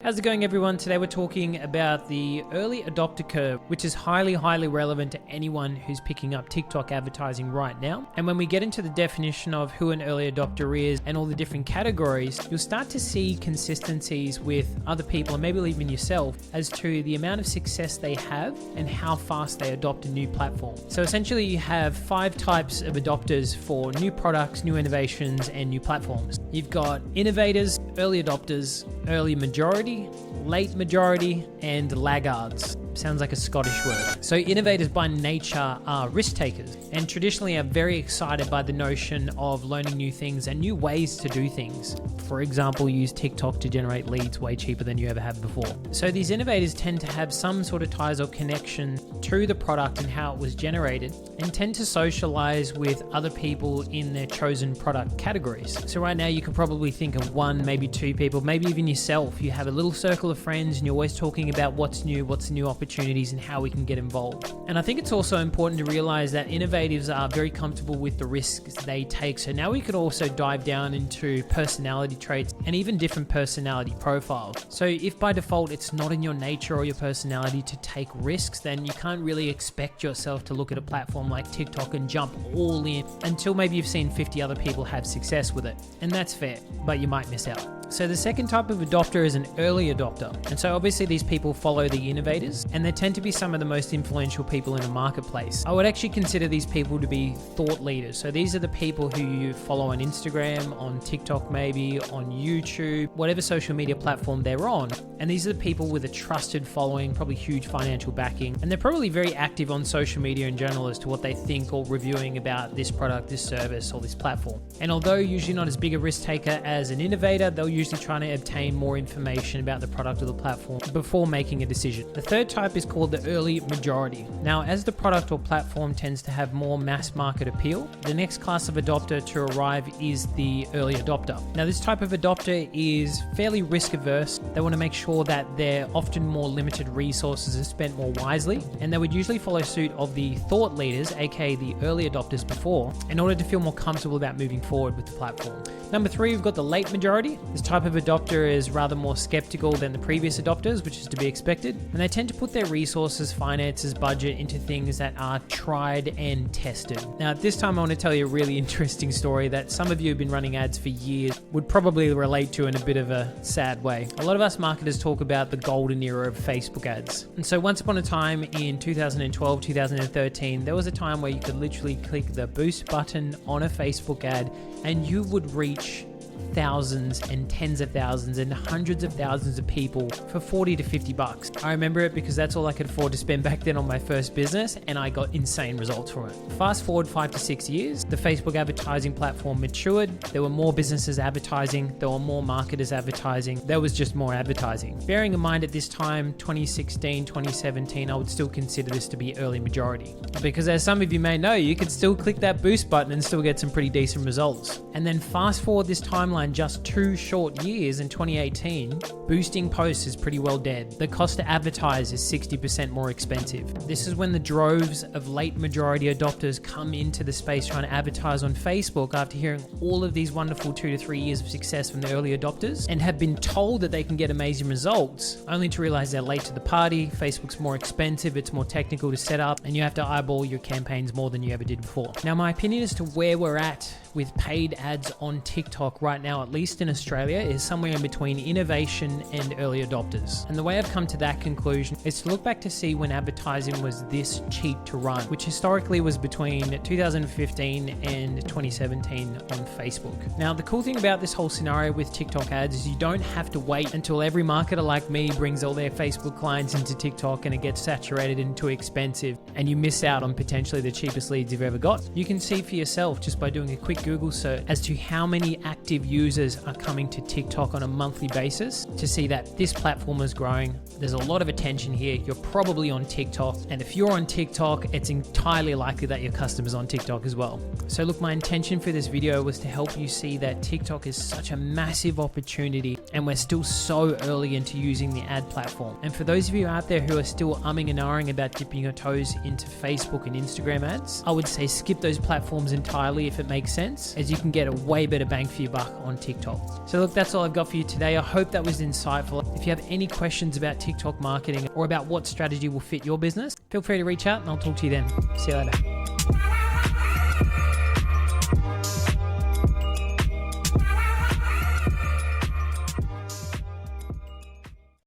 How's it going, everyone? Today we're talking about the early adopter curve, which is highly relevant to anyone who's picking up TikTok advertising right now. And when we get into the definition of who an early adopter is and all the different categories, you'll start to see consistencies with other people and maybe even yourself as to the amount of success they have and how fast they adopt a new platform. So essentially you have 5 types of adopters for new products, new innovations, and new platforms. You've got innovators, early adopters, early majority, late majority, and laggards. Sounds like a Scottish word. So innovators by nature are risk takers and traditionally are very excited by the notion of learning new things and new ways to do things. For example, use TikTok to generate leads way cheaper than you ever have before. So these innovators tend to have some sort of ties or connection to the product and how it was generated, and tend to socialize with other people in their chosen product categories. So right now you could probably think of 1, maybe 2 people, maybe even yourself. You have a little circle of friends and you're always talking about what's new opportunities and how we can get involved. And I think it's also important to realize that innovators are very comfortable with the risks they take. So now we could also dive down into personality traits and even different personality profiles. So if by default it's not in your nature or your personality to take risks, then you can't really expect yourself to look at a platform like TikTok and jump all in until maybe you've seen 50 other people have success with it. And that's fair, but you might miss out. So the second type of adopter is an early adopter. And so obviously these people follow the innovators and they tend to be some of the most influential people in a marketplace. I would actually consider these people to be thought leaders. So these are the people who you follow on Instagram, on TikTok maybe, on YouTube, whatever social media platform they're on. And these are the people with a trusted following, probably huge financial backing. And they're probably very active on social media in general as to what they think or reviewing about this product, this service, or this platform. And although usually not as big a risk taker as an innovator, they'll usually trying to obtain more information about the product or the platform before making a decision. The third type is called the early majority. Now, as the product or platform tends to have more mass market appeal, the next class of adopter to arrive is the early adopter. Now, this type of adopter is fairly risk averse. They want to make sure that their often more limited resources are spent more wisely, and they would usually follow suit of the thought leaders, aka the early adopters before, in order to feel more comfortable about moving forward with the platform. Number 3, we've got the late majority. This type of adopter is rather more skeptical than the previous adopters, which is to be expected, and they tend to put their resources, finances, budget into things that are tried and tested. Now, at this time, I want to tell you a really interesting story that some of you who've been running ads for years would probably relate to in a bit of a sad way. A lot of us marketers talk about the golden era of Facebook ads. And so once upon a time in 2012, 2013, there was a time where you could literally click the boost button on a Facebook ad and you would reach thousands and tens of thousands and hundreds of thousands of people for 40 to 50 bucks. I remember it because that's all I could afford to spend back then on my first business, and I got insane results from it. Fast forward 5 to 6 years, the Facebook advertising platform matured. There were more businesses advertising. There were more marketers advertising. There was just more advertising. Bearing in mind at this time, 2016, 2017, I would still consider this to be early majority. Because as some of you may know, you could still click that boost button and still get some pretty decent results. And then fast forward this timeline just 2 short years in 2018, boosting posts is pretty well dead. The cost to advertise is 60% more expensive. This is when the droves of late majority adopters come into the space trying to advertise on Facebook after hearing all of these wonderful 2 to 3 years of success from the early adopters and have been told that they can get amazing results, only to realize they're late to the party. Facebook's more expensive, it's more technical to set up, and you have to eyeball your campaigns more than you ever did before. Now, my opinion as to where we're at with paid ads on TikTok right now, at least in Australia, is somewhere in between innovation and early adopters. And the way I've come to that conclusion is to look back to see when advertising was this cheap to run, which historically was between 2015 and 2017 on Facebook. Now, the cool thing about this whole scenario with TikTok ads is you don't have to wait until every marketer like me brings all their Facebook clients into TikTok and it gets saturated and too expensive and you miss out on potentially the cheapest leads you've ever got. You can see for yourself just by doing a quick Google search as to how many active users are coming to TikTok on a monthly basis to see that this platform is growing. There's a lot of attention here. You're probably on TikTok. And if you're on TikTok, it's entirely likely that your customer's on TikTok as well. So look, my intention for this video was to help you see that TikTok is such a massive opportunity and we're still so early into using the ad platform. And for those of you out there who are still umming and ahhing about dipping your toes into Facebook and Instagram ads, I would say skip those platforms entirely if it makes sense. sense, as you can get a way better bang for your buck on TikTok. So look, that's all I've got for you today. I hope that was insightful. If you have any questions about TikTok marketing or about what strategy will fit your business, feel free to reach out and I'll talk to you then. See you later.